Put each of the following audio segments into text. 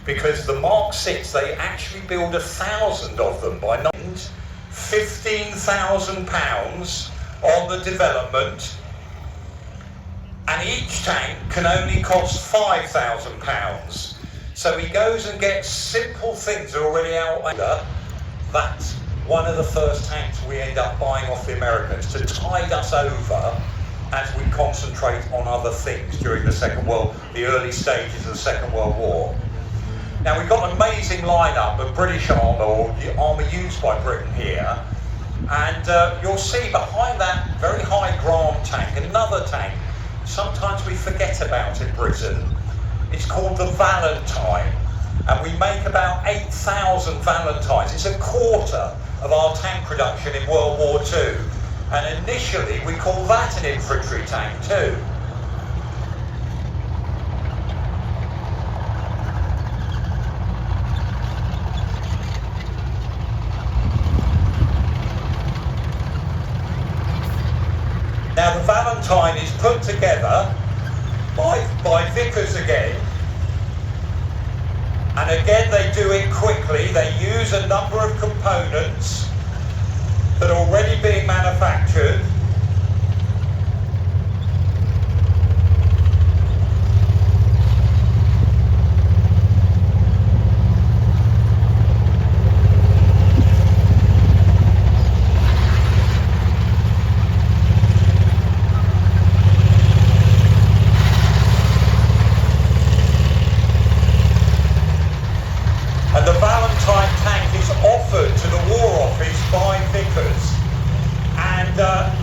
because the Mark 6, they actually build 1,000 of them by £15,000 on the development, and each tank can only cost £5,000. So he goes and gets simple things that are already out there. That's one of the first tanks we end up buying off the Americans to tide us over as we concentrate on other things during the early stages of the Second World War. Now we've got an amazing lineup of British armour, or the armour used by Britain here, and you'll see behind that very high Grant tank, another tank sometimes we forget about in Britain. It's called the Valentine, and we make about 8,000 Valentines. It's a quarter of our tank production in World War II, and initially we called that an infantry tank too. Now the Valentine is put together by Vickers again, and again they do it quickly. They use a number of components that are already being manufactured. And the Valentine tank is offered to the War Office by Vickers, and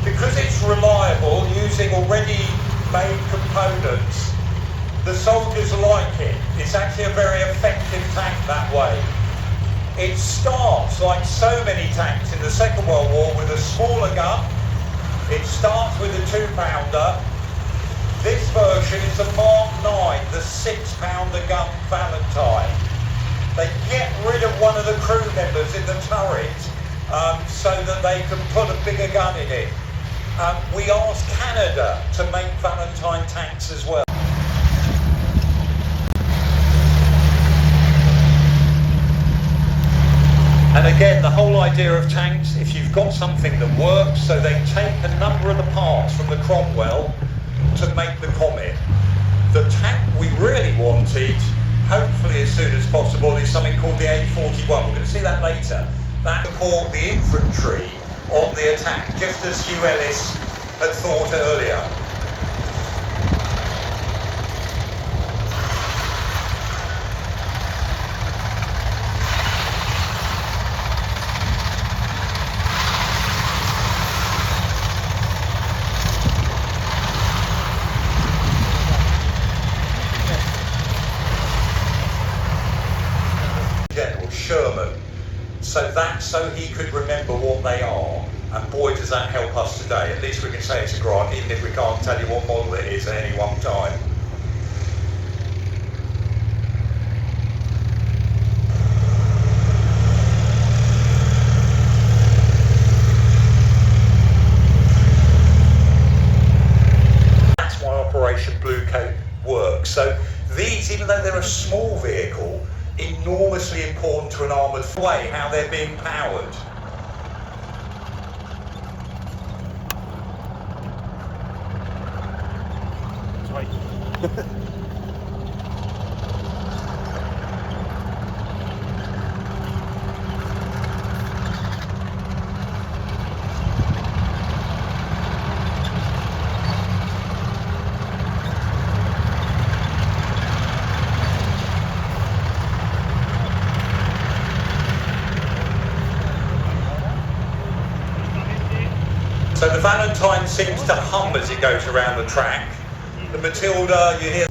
because it's reliable, using already made components, the soldiers like it. It's actually a very effective tank that way. It starts, like so many tanks in the Second World War, with a smaller gun. It starts with a 2-pounder. This version is a Mark 9, the 6-pounder gun Valentine. They get rid of one of the crew members in the turret so that they can put a bigger gun in it. We asked Canada to make Valentine tanks as well. And again, the whole idea of tanks, if you've got something that works, so they take a number of the parts from the Cromwell to make the Comet. The tank we really wanted, hopefully as soon as possible, is something called the A41. We're going to see that later. That support the infantry on the attack, just as Hugh Ellis had thought earlier. General Sherman, so he could remember what they are, and boy does that help us today. At least we can say it's a Grant, even if we can't tell you what model it is at any one time. That's why Operation Blue Coat works. So these, even though they're a small vehicle, enormously important to an armoured way, how they're being powered. So the Valentine seems to hum as it goes around the track. The Matilda, you hear